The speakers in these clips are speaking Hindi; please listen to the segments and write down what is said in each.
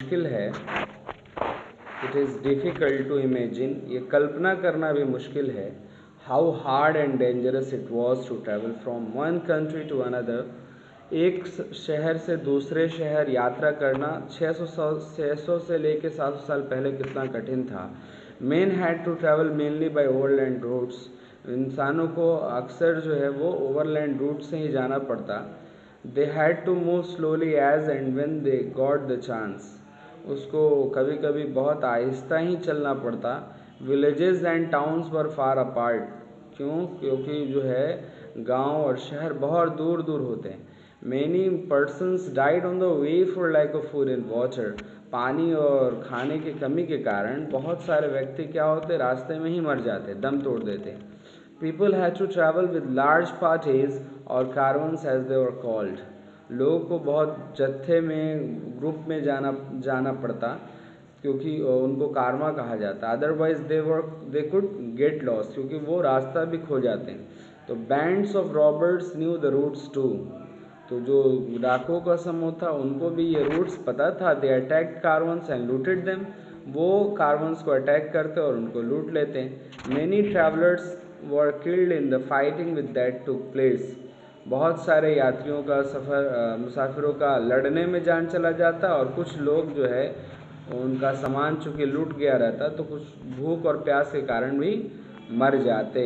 मुश्किल है, it is difficult to imagine, ये कल्पना करना भी मुश्किल है, how hard and dangerous it was to travel from one country to another. एक शहर से दूसरे शहर यात्रा करना 600 से लेकर 700 साल पहले कितना कठिन था। Men had to travel mainly by overland routes, इंसानों को अक्सर जो है वो ओवरलैंड रूट से ही जाना पड़ता। They had to move slowly as and when they got the chance, उसको कभी कभी बहुत आहिस्ता ही चलना पड़ता। Villages and towns were far apart, क्योंकि जो है गांव और शहर बहुत दूर दूर होते हैं। Many persons died on the way for lack of food and water, पानी और खाने की कमी के कारण बहुत सारे व्यक्ति क्या होते, रास्ते में ही मर जाते, दम तोड़ देते। People had to travel with large parties और caravans as they were called, लोगों को बहुत जत्थे में ग्रुप में जाना पड़ता, क्योंकि उनको कारमा कहा जाता। Otherwise they could get lost, क्योंकि वो रास्ता भी खो जाते हैं। तो bands of robbers knew the routes too, तो जो डाकुओं का समूह था उनको भी ये रूट्स पता था। दे अटैक्ड कारवंस एंड लूटेड देम, वो कारवंस को अटैक करते और उनको लूट लेते हैं। Many travellers were killed in the fighting with that took place, बहुत सारे यात्रियों का मुसाफिरों का लड़ने में जान चला जाता, और कुछ लोग जो है उनका सामान चूँकि लूट गया रहता तो कुछ भूख और प्यास के कारण भी मर जाते।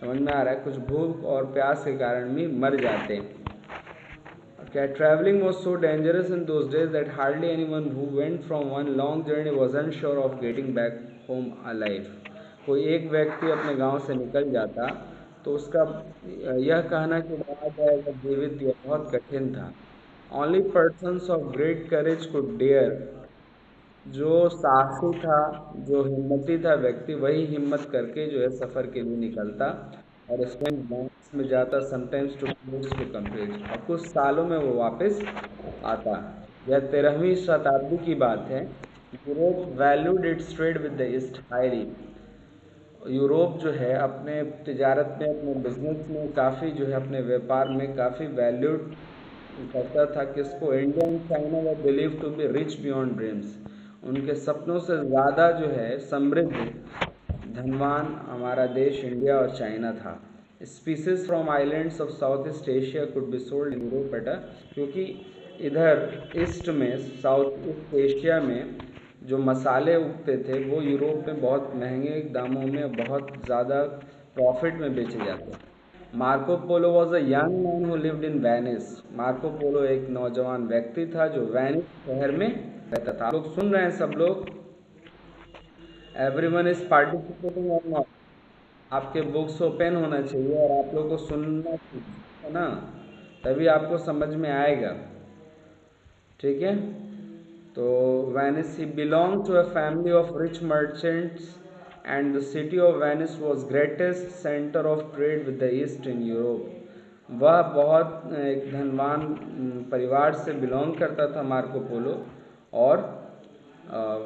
समझ में आ रहा है, कुछ भूख और प्यास के कारण भी मर जाते। Okay, traveling was so dangerous in those days that hardly anyone who went from one long journey was unsure of getting back home alive. कोई एक व्यक्ति अपने गांव से निकल जाता तो उसका यह कहना कि वो आ जाएगा जीवित, यह बहुत कठिन था। Only persons of great courage could dare, जो साहसी था, जो हिम्मती था व्यक्ति, वही हिम्मत करके जो है सफ़र के लिए निकलता और स्पेंड मंथ्स में जाता, sometimes to place to complete, और कुछ सालों में वो वापस आता। यह 13वीं शताब्दी की बात है। Europe valued it's trade with the east highly, Europe जो है अपने तिजारत में, अपने बिजनेस में काफ़ी जो है, अपने व्यापार में काफ़ी वैल्यूड करता था। किसको? India and China were believe to be rich beyond dreams, उनके सपनों से ज़्यादा जो है समृद्ध धनवान हमारा देश इंडिया और चाइना था। Species from islands of south east Asia could be sold in Europe at, क्योंकि इधर ईस्ट में, साउथ ईस्ट एशिया में जो मसाले उगते थे वो यूरोप में बहुत महंगे दामों में, बहुत ज़्यादा प्रॉफिट में बेचे जाते। Marco Polo was a young man who lived in Venice, Marco Polo एक नौजवान व्यक्ति था जो वेनिस शहर में रहता था। आप लोग सुन रहे हैं सब लोग? एवरीवन इज पार्टिसिपेटिंग और नॉट? आपके बुक्स ओपन होना चाहिए और आप लोग को सुनना है ना, तभी आपको समझ में आएगा। ठीक है, तो Venice, he belong to a family of rich merchants and the city of Venice was greatest centre of trade with the east in Europe. वह बहुत एक धनवान परिवार से बिलोंग करता था मार्को पोलो, और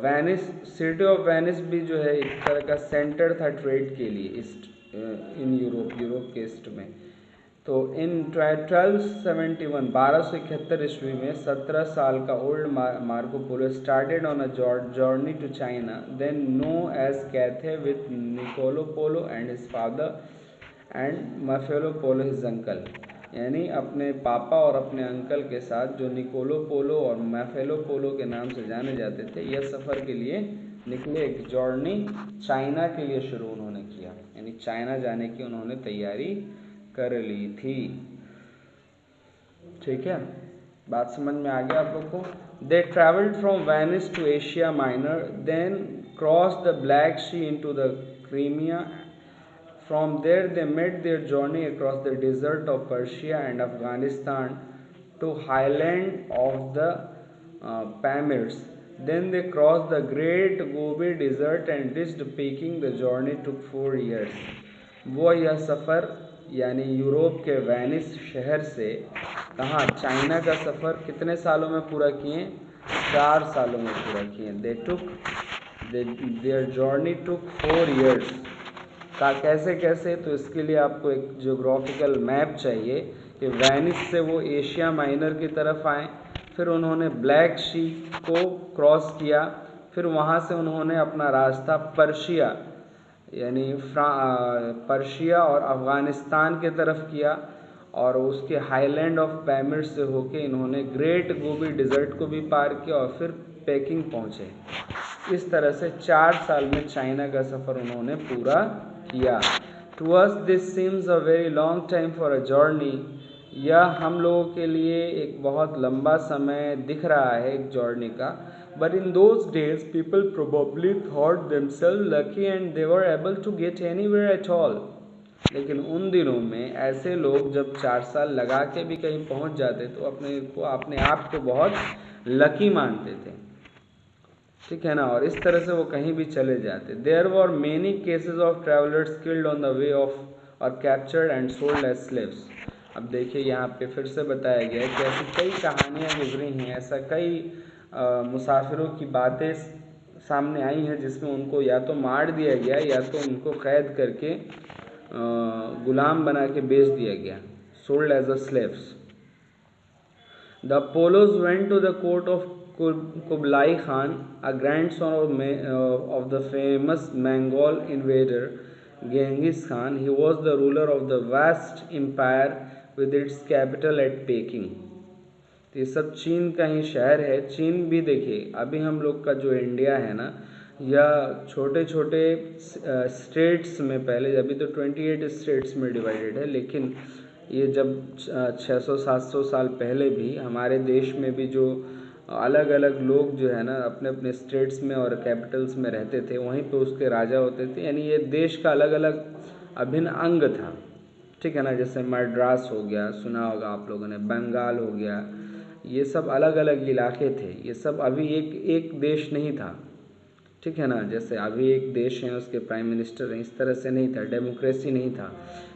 वेनिस, सिटी ऑफ वेनिस भी जो है एक तरह का सेंटर था ट्रेड के लिए ईस्ट, इन यूरोप के ईस्ट में। तो इन 1271 1271 ईस्वी में 17 साल का old Marco Polo started on a journey to China, then known as Cathay, with Niccolo Polo and his father and Maffeo Polo his uncle, यानी अपने पापा और अपने अंकल के साथ, जो निकोलो पोलो और मैफेलो पोलो के नाम से जाने जाते थे, यह सफ़र के लिए निकले। एक जर्नी चाइना के लिए शुरू उन्होंने किया, यानी चाइना जाने की उन्होंने तैयारी कर ली थी। ठीक है, बात समझ में आ गया आप लोग को? They travelled from Venice to Asia Minor, then cross the Black Sea into the Crimea. From there they made their journey across the desert of Persia and Afghanistan to highland of the Pamirs. Then they crossed the Great Gobi Desert and reached Peking. The journey took 4 years. वो यह सफ़र यानी यूरोप के वेनिस शहर से कहाँ, चाइना का सफ़र कितने सालों में पूरा किए? 4 सालों में पूरा किए। Their journey took 4 years. कैसे कैसे? तो इसके लिए आपको एक जियोग्राफिकल मैप चाहिए कि वेनिस से वो एशिया माइनर की तरफ आए, फिर उन्होंने ब्लैक सी को क्रॉस किया, फिर वहाँ से उन्होंने अपना रास्ता पर्शिया यानी पर्शिया और अफ़गानिस्तान के तरफ किया, और उसके हाईलैंड ऑफ पैमिर से होके इन्होंने ग्रेट गोबी डिज़र्ट को भी पार किया और फिर पेकिंग पहुँचे। इस तरह से 4 साल में चाइना का सफ़र उन्होंने पूरा किया। To us this seems a very long time for a journey. यह हम लोगों के लिए एक बहुत लंबा समय दिख रहा है एक जर्नी का। But in those days people probably thought themself lucky and they were able to get anywhere at all. लेकिन उन दिनों में ऐसे लोग जब 4 साल लगा के भी कहीं पहुंच जाते तो अपने आप को बहुत लकी मानते थे, ठीक है ना, और इस तरह से वो कहीं भी चले जाते। There were many cases of travellers killed on the way of or captured and sold as slaves. अब देखिए यहाँ पे फिर से बताया गया है कि ऐसी कई कहानियाँ गुजरी हैं, ऐसा कई मुसाफिरों की बातें सामने आई हैं जिसमें उनको या तो मार दिया गया या तो उनको कैद करके गुलाम बना के बेच दिया गया, sold as a slaves. The Polos went to the court of Kublai Khan, a grandson of the famous Mongol invader Genghis Khan. He was the ruler of the vast empire with its capital at Peking. तो ये सब चीन का ही शहर है। चीन भी देखिए, अभी हम लोग का जो इंडिया है ना, या छोटे छोटे स्टेट्स में, पहले अभी तो 28 स्टेट्स में डिवाइडेड है, लेकिन ये जब 600-700 साल पहले भी हमारे देश में भी जो अलग अलग लोग जो है ना अपने अपने स्टेट्स में और कैपिटल्स में रहते थे, वहीं पे उसके राजा होते थे। यानी ये देश का अलग अलग अभिन्न अंग था, ठीक है ना। जैसे मद्रास हो गया, सुना होगा आप लोगों ने, बंगाल हो गया, ये सब अलग अलग इलाके थे। ये सब अभी एक देश नहीं था, ठीक है ना। जैसे अभी एक देश है, उसके प्राइम मिनिस्टर हैं, इस तरह से नहीं था, डेमोक्रेसी नहीं था।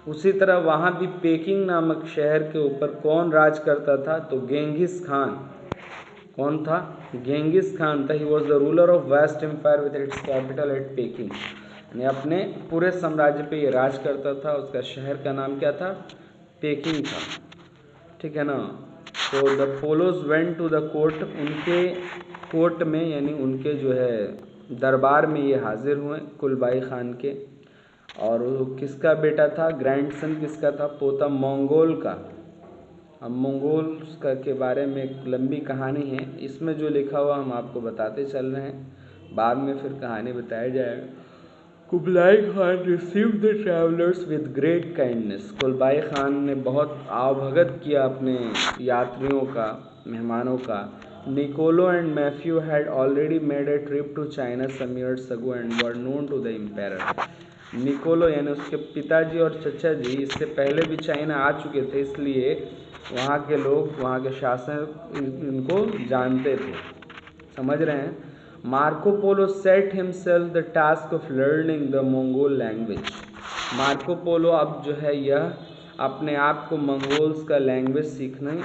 उसी तरह वहाँ भी पेकिंग नामक शहर के ऊपर कौन राज करता था? तो गेंगिस खान। कौन था? गेंगिस खान था। He was the ruler of west empire with its capital at Peking. यानी अपने पूरे साम्राज्य पे ये राज करता था। उसका शहर का नाम क्या था? पेकिंग था, ठीक है ना। तो the Polos went to the court, उनके कोर्ट में यानी उनके जो है दरबार में ये हाजिर हुए कुलबाई खान के। और वो किसका बेटा था? ग्रैंडसन किसका था? पोता मंगोल का। अब मंगोल्स के बारे में एक लंबी कहानी है, इसमें जो लिखा हुआ हम आपको बताते चल रहे हैं, बाद में फिर कहानी बताया जाएगा। Kublai Khan received the travellers with great kindness. Kublai Khan ने बहुत आवभगत किया अपने यात्रियों का, मेहमानों का। Niccolo and Matthew had already made a trip to China some years ago and were known to the empire. Niccolo यानी उसके पिताजी और चचा जी इससे पहले भी चाइना आ चुके थे, इसलिए वहाँ के लोग, वहाँ के शासक इनको जानते थे, समझ रहे हैं। Marco Polo set himself the task of learning the Mongol language. Marco Polo अब जो है यह अपने आप को मंगोल्स का लैंग्वेज सीखने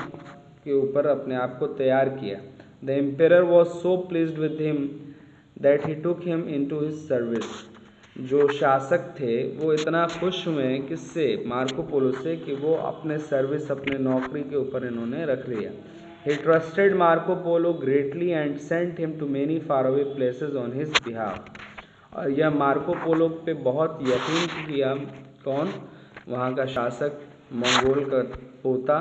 के ऊपर अपने आप को तैयार किया। The emperor was so pleased with him that he took him into his service. जो शासक थे वो इतना खुश हुए किससे? मार्को पोलो से, कि वो अपने सर्विस, अपने नौकरी के ऊपर इन्होंने रख लिया। He trusted Marco Polo greatly and sent him to many faraway places on his behalf. और यह मार्को पोलो पे बहुत यकीन किया। कौन? वहाँ का शासक, मंगोल का पोता,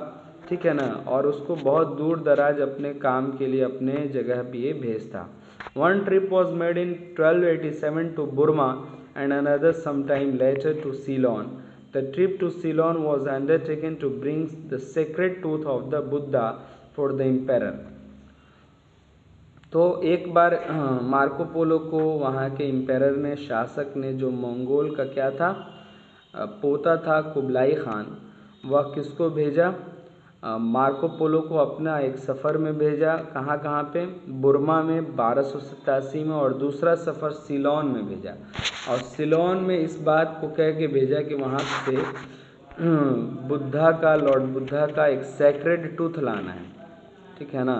ठीक है ना, और उसको बहुत दूर दराज अपने काम के लिए अपने जगह भी ये भेजता। One trip was made in 1287 to Burma and another sometime later to Ceylon. The trip to Ceylon was undertaken to bring the sacred tooth of the Buddha for the emperor. तो एक बार मार्को पोलो को वहाँ के एम्पेरर ने, शासक ने, जो मंगोल का क्या था, पोता था कुबलाई खान, वह किसको भेजा? मार्को पोलो को अपना एक सफ़र में भेजा। कहाँ कहाँ पे? बुर्मा में 1287 में, और दूसरा सफ़र सीलोन में भेजा। और सीलोन में इस बात को कह के भेजा कि वहाँ से बुद्धा का, लॉर्ड बुद्धा का एक सैक्रेड टूथ लाना है, ठीक है ना।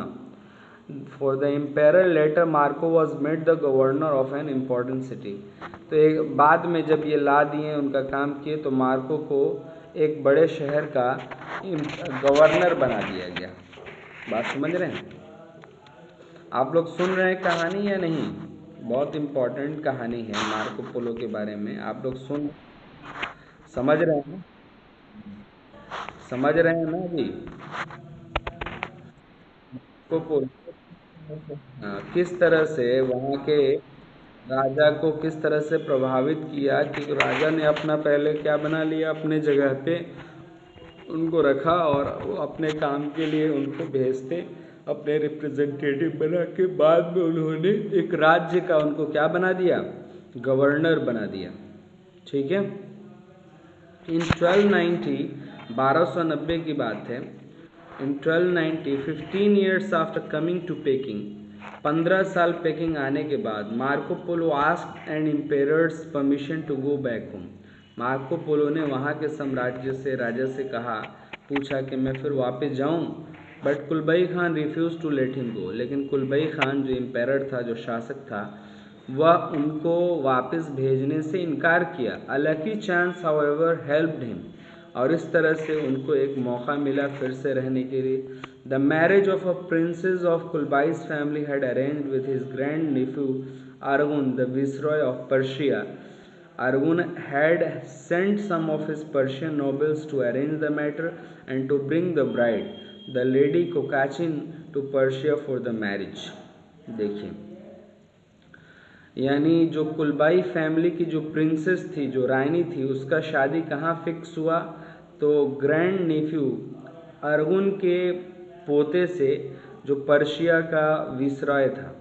For the emperor later Marco was made the governor of an important city. तो एक बाद में जब ये ला दिए, उनका काम किए, तो मार्को को एक बड़े शहर का गवर्नर बना दिया गया। बात समझ रहे हैं? आप लोग सुन रहे हैं कहानी या नहीं? बहुत इम्पोर्टेंट कहानी है मार्को पोलो के बारे में। आप लोग समझ रहे हैं? समझ रहे हैं ना अभी? को पोलो किस तरह से वहाँ के राजा को किस तरह से प्रभावित किया कि राजा ने अपना पहले क्या बना लिया, अपने जगह पे उनको रखा और वो अपने काम के लिए उनको भेजते, अपने रिप्रेजेंटेटिव बना के। बाद में उन्होंने एक राज्य का उनको क्या बना दिया, गवर्नर बना दिया। ठीक है। इन 1290, 1290 की बात है। In 1290, 15 years after coming to Peking, 15 साल पेकिंग आने के बाद, Marco Polo asked and emperor's permission to go back home. मार्को पोलो ने वहाँ के साम्राज्य से, राजा से कहा, पूछा कि मैं फिर वापस जाऊँ। बट कुलबई Khan refuse to let him go. लेकिन कुलबई खान जो एम्पेरर था, जो शासक था, वह उनको वापस भेजने से इनकार किया। अ lucky chance however helped him. और इस तरह से उनको एक मौका मिला फिर से रहने के लिए। The marriage of a princess of Kublai's family had arranged with his grand nephew Argun, the viceroy of Persia. Argun had sent some of his Persian nobles to arrange the matter and to bring the bride, the lady Kokachin, to Persia for the marriage. देखिए, यानी जो कुलबाई फैमिली की जो प्रिंसेस थी, जो रानी थी, उसका शादी कहाँ फिक्स हुआ? तो ग्रैंड नेफ्यू अर्गुन के पोते से, जो पर्शिया का विसराय था।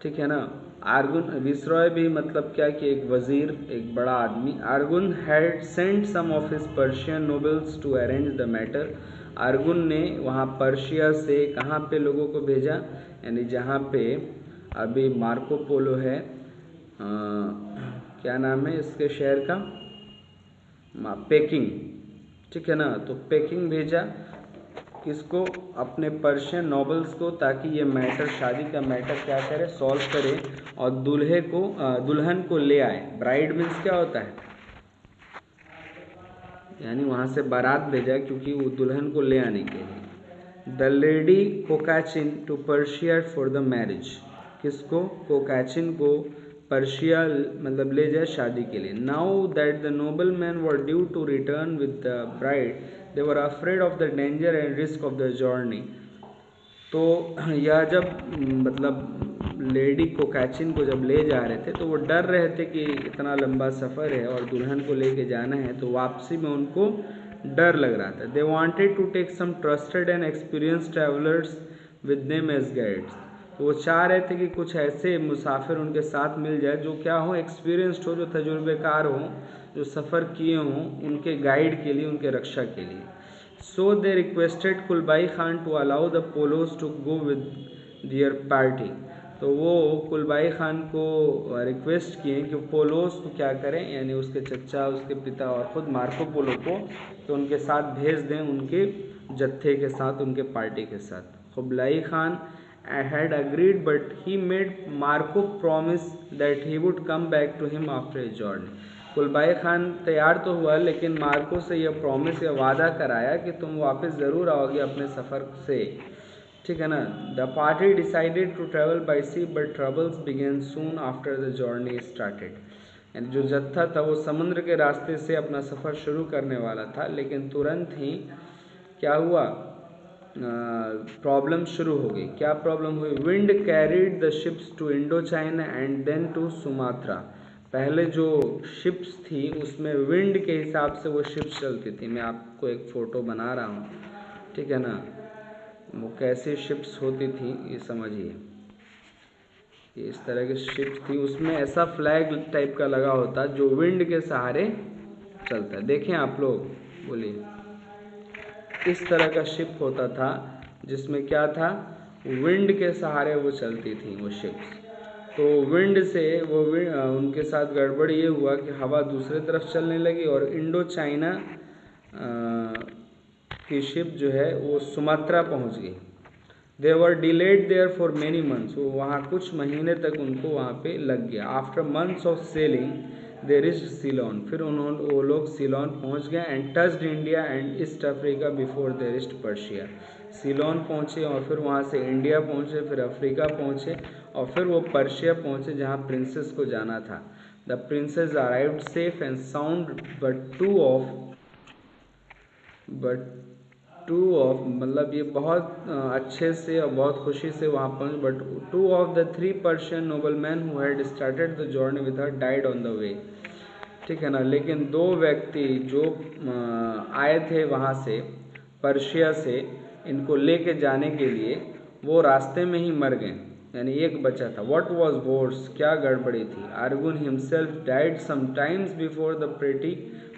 ठीक है ना। आर्गुन विसरॉय भी मतलब क्या कि एक वजीर, एक बड़ा आदमी। Argun had sent some of his Persian nobles to arrange the matter. Argun ने वहाँ पर्शिया से कहाँ पे लोगों को भेजा, यानी जहाँ पे अभी मार्को पोलो है, क्या नाम है इसके शहर का, पेकिंग। ठीक है ना। तो पेकिंग भेजा किसको? अपने पर्शियन नॉबल्स को, ताकि ये मैटर, शादी का मैटर क्या करे, सॉल्व करे और दुल्हन को ले आए। ब्राइड मीन्स क्या होता है, यानी वहाँ से बारात भेजा क्योंकि वो दुल्हन को ले आने के लिए। The lady Kokachin to Persia for the marriage. किसको? कोकाचिन को पर्शिया मतलब ले जाए शादी के लिए। Now that the noble man were due to return with the bride, they were afraid of the danger and risk of the journey. तो यह जब मतलब लेडी कोकाचिन को जब ले जा रहे थे, तो वो डर रहे थे कि इतना लंबा सफ़र है और दुल्हन को लेके जाना है, तो वापसी में उनको डर लग रहा था। They wanted to take some trusted and experience travellers with them as guides. तो वो चाह रहे थे कि कुछ ऐसे मुसाफिर उनके साथ मिल जाए जो क्या हो, एक्सपीरियंस्ड हो, जो तजुर्बेकार हो, जो सफ़र किए हों, उनके गाइड के लिए, उनके रक्षा के लिए। So they requested कुलबाई Khan to allow the Polos to go with their party। तो वो कुलबाई खान को रिक्वेस्ट किए कि पोलोस को क्या करें, यानी उसके चचा, उसके पिता और ख़ुद मार्को पोलो को, तो उनके साथ भेज दें, उनके जत्थे के साथ, उनके पार्टी के साथ। Kublai Khan had agreed but he made Marco promise that he would come back to him after his journey। कुलबाई खान तैयार तो हुआ, लेकिन मार्को से यह प्रॉमिस या वादा कराया कि तुम वापस ज़रूर आओगे अपने सफ़र से। ठीक है ना। The party decided to travel by sea but troubles began soon after the journey started. यानी जो जत्था था वो समुद्र के रास्ते से अपना सफ़र शुरू करने वाला था, लेकिन तुरंत ही क्या हुआ, प्रॉब्लम शुरू हो गई। क्या प्रॉब्लम हुई? Wind carried the ships to Indo China and then to Sumatra. पहले जो शिप्स थी उसमें विंड के हिसाब से वो शिप्स चलती थी। मैं आपको एक फ़ोटो बना रहा हूँ, ठीक है ना। वो कैसी शिप्स होती थी ये समझिए। इस तरह की शिप्स थी, उसमें ऐसा फ्लैग टाइप का लगा होता जो विंड के सहारे चलता है। देखें आप लोग, बोलिए। इस तरह का शिप होता था जिसमें क्या था, विंड के सहारे वो चलती थी वो शिप्स। तो विंड से वो उनके साथ गड़बड़ ये हुआ कि हवा दूसरे तरफ चलने लगी और इंडो चाइना की शिप जो है वो सुमात्रा पहुंच गई। They were delayed there for many months. वो वहाँ कुछ महीने तक उनको वहाँ पे लग गया। After months of sailing they reached Ceylon. फिर उन्होंने वो लोग सीलोन पहुँच गए and touched India and East Africa before they reached Persia. Ceylon पहुँचे और फिर वहाँ से इंडिया पहुँचे, फिर अफ्रीका पहुँचे और फिर वो पर्शिया पहुँचे जहाँ प्रिंसेस को जाना था। The princess arrived safe and sound but two of मतलब ये बहुत अच्छे से और बहुत खुशी से वहाँ पहुँच, but two of the three Persian nobleman who had started the journey with her died on the वे। ठीक है ना, लेकिन दो व्यक्ति जो आए थे वहाँ से पर्शिया से इनको लेके जाने के लिए, वो रास्ते में ही मर गए, यानी एक बचा था। व्हाट वाज वर्स, क्या गड़बड़ी थी? Arjun himself died sometimes before the pretty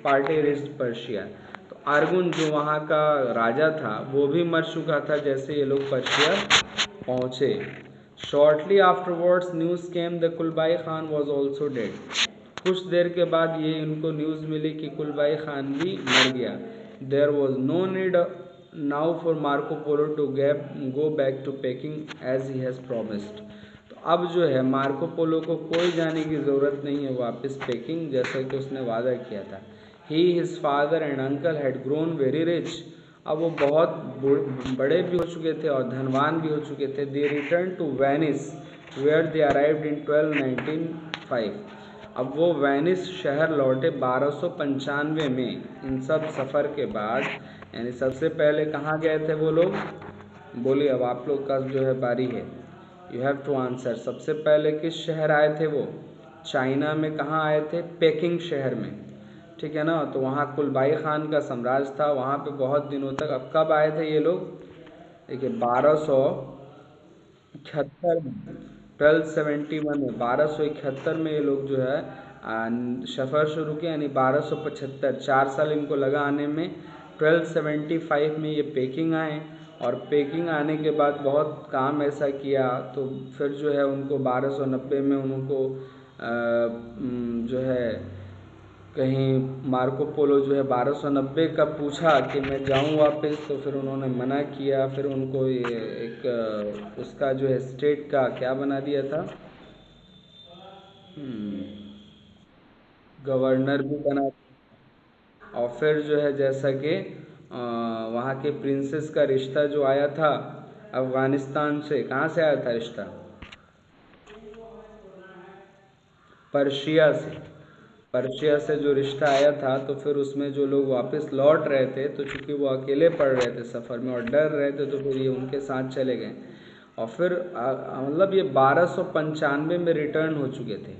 party reached Persia. तो अर्जुन जो वहाँ का राजा था वो भी मर चुका था जैसे ये लोग पर्शिया पहुँचे। Shortly afterwards news came the कुलबाई खान वॉज ऑल्सो डेड। कुछ देर के बाद ये इनको न्यूज़ मिली कि कुलबाई खान भी मर गया। There was no need now for Marco Polo to go back to Peking as he has promised. तो अब जो है मार्को पोलो को कोई जाने की ज़रूरत नहीं है वापस पेकिंग, जैसा कि उसने वादा किया था। He his father and uncle had grown very rich. अब वो बहुत बड़े भी हो चुके थे और धनवान भी हो चुके थे। They return to Venice where they arrived in 1295। अब वो वेनिस शहर लौटे 1295 में। इन सब सफ़र के बाद, यानी सबसे पहले कहाँ गए थे वो लोग? बोलिए, अब आप लोग का जो है बारी है, यू हैव टू आंसर। सबसे पहले किस शहर आए थे वो? चाइना में। कहाँ आए थे? पेकिंग शहर में। ठीक है ना, तो वहाँ कुलबाई खान का साम्राज्य था, वहाँ पे बहुत दिनों तक। अब कब आए थे ये लोग? देखिए 1271 में, 1271 में, 1271 में ये लोग जो है सफ़र शुरू किया, यानी 1275, 4 साल इनको लगा आने में। 1275 में ये पेकिंग आए और पेकिंग आने के बाद बहुत काम ऐसा किया तो फिर जो है उनको 1290 में उनको जो है कहीं मार्को पोलो जो है 1290 का पूछा कि मैं जाऊं वापस, तो फिर उन्होंने मना किया। फिर उनको ये एक उसका जो है स्टेट का क्या बना दिया था, गवर्नर भी बना। और फिर जो है जैसा कि वहाँ के प्रिंसेस का रिश्ता जो आया था अफ़गानिस्तान से, कहाँ से आया था रिश्ता? पर्शिया से। पर्शिया से जो रिश्ता आया था तो फिर उसमें जो लोग वापस लौट रहे थे, तो चूंकि वो अकेले पड़ रहे थे सफ़र में और डर रहे थे, तो फिर ये उनके साथ चले गए। और फिर मतलब ये 1295 में रिटर्न हो चुके थे।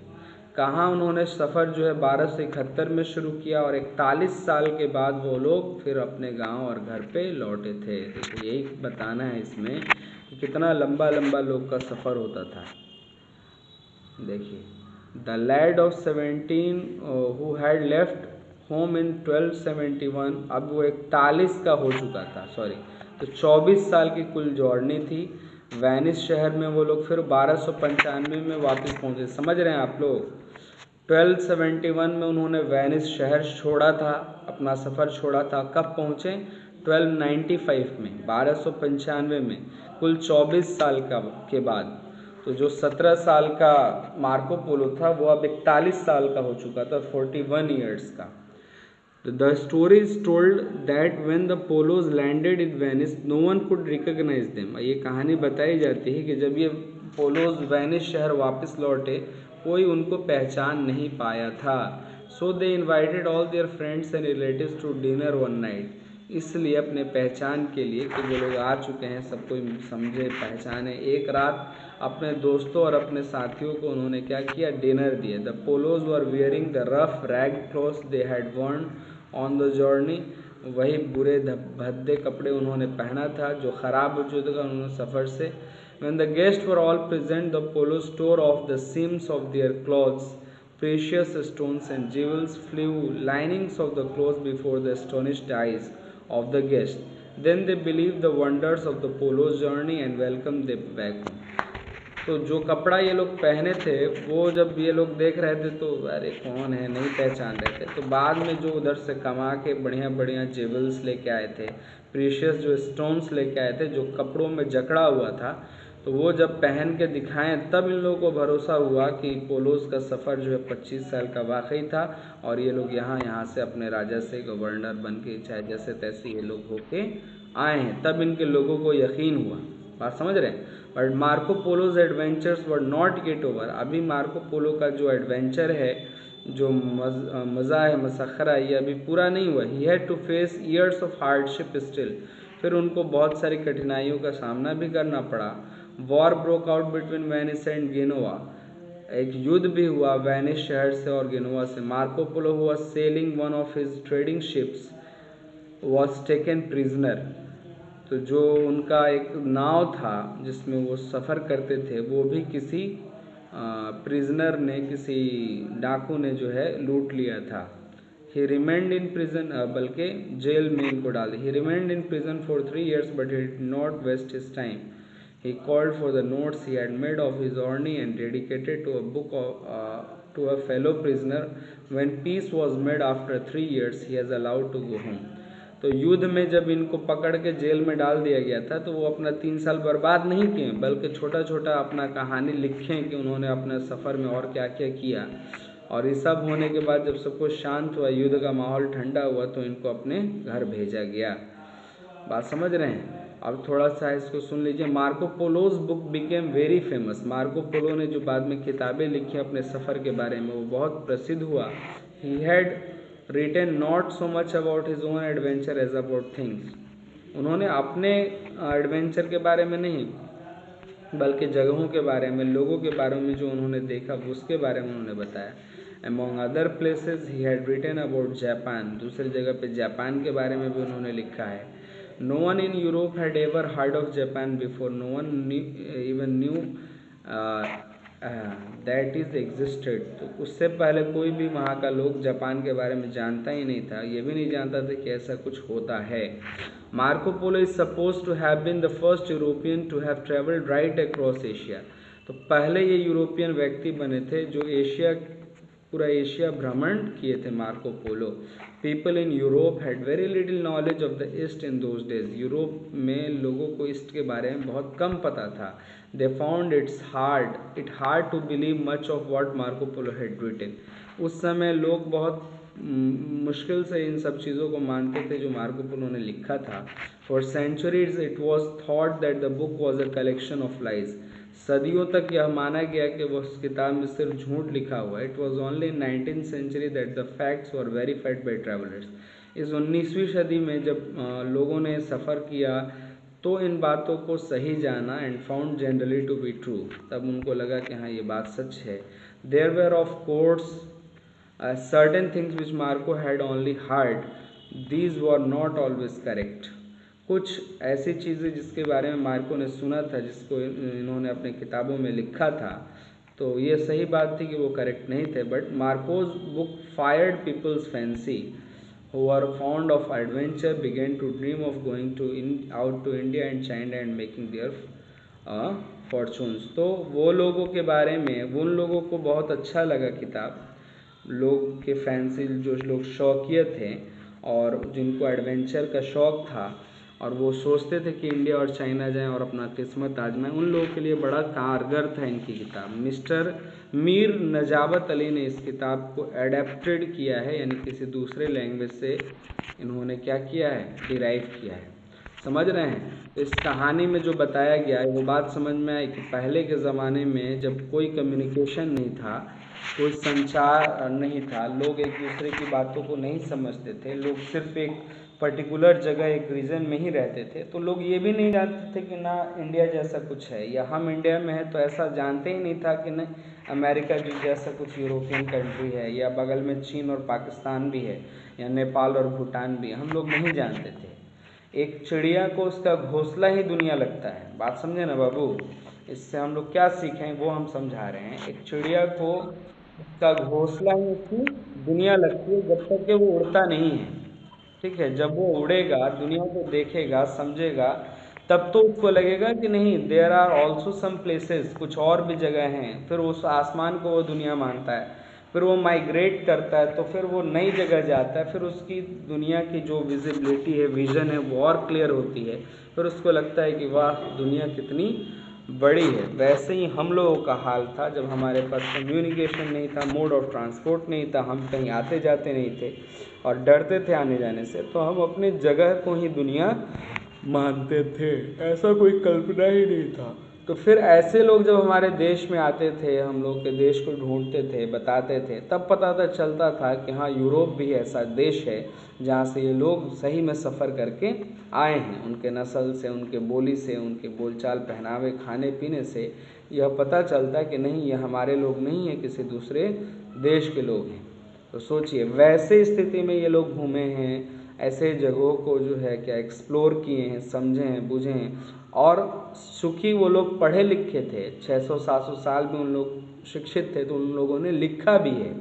कहाँ उन्होंने सफ़र जो है 1271 में शुरू किया और 41 साल के बाद वो लोग फिर अपने गांव और घर पे लौटे थे। देखिए यही बताना है इसमें कि कितना लंबा लंबा लोग का सफ़र होता था। देखिए, the lad of 17 who had left home in 1271, अब वो 41 का हो चुका था, सॉरी, तो 24 साल की कुल जर्नी थी। वेनिस शहर में वो लोग फिर 1295 में वापस पहुंचे। समझ रहे हैं आप लोग? 1271 में उन्होंने वेनिस शहर छोड़ा था, अपना सफ़र छोड़ा था। कब पहुँचे? 1295 में, 1295 में, कुल 24 साल के बाद। तो जो 17 साल का मार्को पोलो था वो अब 41 साल का हो चुका था, 41 ईयर्स का। The story is told that when the Polos landed in Venice no one could recognise them. ये कहानी बताई जाती है कि जब ये पोलोज वेनिस शहर वापस लौटे, कोई उनको पहचान नहीं पाया था। So they invited all their friends and relatives to dinner one night. इसलिए अपने पहचान के लिए कि जो लोग आ चुके हैं सब कोई समझे पहचाने, एक रात अपने दोस्तों और अपने साथियों को उन्होंने क्या किया? डिनर दिया। The Polos were wearing the rough rag clothes they had worn on the journey. वही बुरे भद्दे कपड़े उन्होंने पहना था जो ख़राब हो चुके थे उन्होंने सफ़र से। When the guests were all present, the polos tore off the seams of their clothes. Precious stones and jewels flew linings of the clothes before the astonished eyes of the guests. Then they believed the wonders of the polo's journey and welcomed them back home. तो जो कपड़ा ये लोग पहने थे वो जब ये लोग देख रहे थे तो अरे कौन है, नहीं पहचान रहे थे। तो बाद में जो उधर से कमा के बढ़िया बढ़िया जेवल्स लेके आए थे, प्रीशियस जो स्टोन्स लेके आए थे जो कपड़ों में जकड़ा हुआ था, तो वो जब पहन के दिखाएं तब इन लोगों को भरोसा हुआ कि पोलोस का सफ़र जो है 25 साल का वाकई था और ये लोग यहाँ से अपने राजा से गवर्नर बन के चाहे जैसे तैसे ये लोग होके आए हैं, तब इनके लोगों को यकीन हुआ। बात समझ रहे हैं। But Marco Polo's adventures were not get over. अभी मार्को पोलो का जो एडवेंचर है, जो मज़ा है, मसखरा, ये अभी पूरा नहीं हुआ। He had to face years of hardship still. फिर उनको बहुत सारी कठिनाइयों का सामना भी करना पड़ा। War broke out between Venice and Genoa. एक युद्ध भी हुआ वेनिस शहर से और गेनोवा से। मार्को पोलो हुआ selling one of his trading ships was taken prisoner. तो जो उनका एक नाव था जिसमें वो सफ़र करते थे, वो भी किसी प्रिजनर ने, किसी डाकू ने जो है लूट लिया था। ही रिमेंड इन प्रिजन, बल्कि जेल में इनको डाल दिया। He remained in prison for 3 years but he did not waste his time. He called for the notes he had made of his journey and dedicated to a book to a fellow prisoner. When peace was made after 3 years, he was allowed to go home. तो युद्ध में जब इनको पकड़ के जेल में डाल दिया गया था, तो वो अपना 3 साल बर्बाद नहीं किए, बल्कि छोटा छोटा अपना कहानी लिखें कि उन्होंने अपने सफ़र में और क्या क्या किया। और ये सब होने के बाद जब सब कुछ शांत हुआ, युद्ध का माहौल ठंडा हुआ, तो इनको अपने घर भेजा गया। बात समझ रहे हैं। अब थोड़ा सा इसको सुन लीजिए। Marco Polo's book became very famous. Marco पोलो ने जो बाद में किताबें लिखी अपने सफ़र के बारे में, वो बहुत प्रसिद्ध हुआ। He had written not so much about his own adventure as about things. उन्होंने अपने एडवेंचर के बारे में नहीं, बल्कि जगहों के बारे में, लोगों के बारे में जो उन्होंने देखा, उसके बारे में उन्होंने बताया। Among other places he had written about Japan। दूसरी जगह पे जापान के बारे में भी उन्होंने लिखा है। No one in Europe had ever heard of Japan before. No one even knew that it existed। तो उससे पहले कोई भी वहाँ का लोग जापान के बारे में जानता ही नहीं था, ये भी नहीं जानता था कि ऐसा कुछ होता है। Marco Polo is suppose to have been the first European to have travelled right across Asia. तो पहले ये यूरोपियन व्यक्ति बने थे जो पूरा एशिया भ्रमण किए थे, Marco Polo. People in Europe had very little knowledge of the east in those days. Europe में लोगों को ईस्ट के बारे में बहुत कम पता था। They found it hard to believe much of what Marco Polo had written. उस समय लोग बहुत मुश्किल से इन सब चीज़ों को मानते थे जो मार्को पोलो ने लिखा था। For centuries it was thought that the book was a collection of lies. सदियों तक यह माना गया कि वह उस किताब में सिर्फ झूठ लिखा हुआ है। It was only in 19th century that the facts were verified by travellers. इस 19वीं सदी में जब लोगों ने सफ़र किया तो इन बातों को सही जाना, and found generally to be true. तब उनको लगा कि हाँ, ये बात सच है। There were of course certain things which Marco had only heard, these were not always correct. कुछ ऐसी चीज़ें जिसके बारे में मार्को ने सुना था, जिसको इन्होंने अपने किताबों में लिखा था, तो ये सही बात थी कि वो करेक्ट नहीं थे। But Marco's book fired people's fancy who are fond of adventure began to dream of going out to India and China and making their fortunes। तो वो लोगों के बारे में, उन लोगों को बहुत अच्छा लगा किताब, लोग के फैंसी, जो लोग शौकिया थे और जिनको एडवेंचर का शौक़ था और वो सोचते थे कि इंडिया और चाइना जाएं और अपना किस्मत आजमाएं, उन लोगों के लिए बड़ा कारगर था इनकी किताब। मिस्टर मीर नजाबत अली ने इस किताब को एडेप्टेड किया है, यानी किसी दूसरे लैंग्वेज से इन्होंने क्या किया है, डिराइव किया है। समझ रहे हैं। इस कहानी में जो बताया गया है वो बात समझ में आई कि पहले के ज़माने में जब कोई कम्युनिकेशन नहीं था, कोई संचार नहीं था, लोग एक दूसरे की बातों को नहीं समझते थे, लोग सिर्फ एक पर्टिकुलर जगह, एक रीजन में ही रहते थे, तो लोग ये भी नहीं जानते थे कि ना इंडिया जैसा कुछ है, या हम इंडिया में हैं तो ऐसा जानते ही नहीं था कि नहीं अमेरिका जो जैसा कुछ यूरोपियन कंट्री है, या बगल में चीन और पाकिस्तान भी है, या नेपाल और भूटान भी है, हम लोग नहीं जानते थे। एक चिड़िया को उसका घोंसला ही दुनिया लगता है। बात समझे ना बाबू। इससे हम लोग क्या सीखें वो हम समझा रहे हैं। एक चिड़िया को उसका घोंसला ही उसकी दुनिया लगती है जब तक कि वो उड़ता नहीं है। ठीक है, जब वो उड़ेगा, दुनिया को देखेगा, समझेगा, तब तो उसको लगेगा कि नहीं, there are also some places, कुछ और भी जगह हैं। फिर उस आसमान को वो दुनिया मानता है, फिर वो माइग्रेट करता है, तो फिर वो नई जगह जाता है, फिर उसकी दुनिया की जो विजिबिलिटी है, विज़न है, वो और क्लियर होती है। फिर उसको लगता है कि वाह, दुनिया कितनी बड़ी है। वैसे ही हम लोगों का हाल था जब हमारे पास कम्युनिकेशन नहीं था, मोड ऑफ ट्रांसपोर्ट नहीं था, हम कहीं आते जाते नहीं थे और डरते थे आने जाने से, तो हम अपने जगह को ही दुनिया मानते थे, ऐसा कोई कल्पना ही नहीं था। तो फिर ऐसे लोग जब हमारे देश में आते थे, हम लोग के देश को ढूंढते थे, बताते थे, तब पता चलता था कि हाँ, यूरोप भी ऐसा देश है जहाँ से ये लोग सही में सफ़र करके आए हैं। उनके नस्ल से, उनके बोली से, उनके बोलचाल, पहनावे, खाने पीने से यह पता चलता है कि नहीं, ये हमारे लोग नहीं हैं, किसी दूसरे देश के लोग हैं। तो सोचिए, वैसे स्थिति में ये लोग घूमे हैं, ऐसे जगहों को जो है क्या एक्सप्लोर किए हैं, समझे हैं, बुझे हैं। और चूँकि वो लोग पढ़े लिखे थे, 600-700 साल में उन लोग शिक्षित थे, तो उन लोगों ने लिखा भी है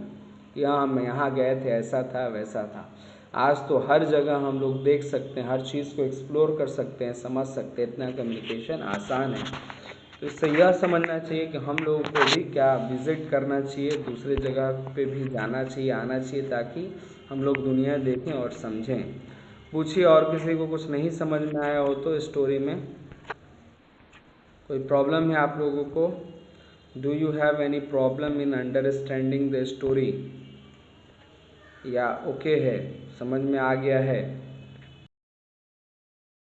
कि हाँ, हम यहाँ गए थे, ऐसा था, वैसा था। आज तो हर जगह हम लोग देख सकते हैं, हर चीज़ को एक्सप्लोर कर सकते हैं, समझ सकते हैं, इतना कम्युनिकेशन आसान है। तो इससे यह समझना चाहिए कि हम लोगों को भी क्या विज़िट करना चाहिए, दूसरे जगह पे भी जाना चाहिए, आना चाहिए, ताकि हम लोग दुनिया देखें और समझें। पूछिए, और किसी को कुछ नहीं समझ में आया हो तो स्टोरी में कोई प्रॉब्लम है आप लोगों को? Do you have any problem in understanding the story, या ओके है, समझ में आ गया है?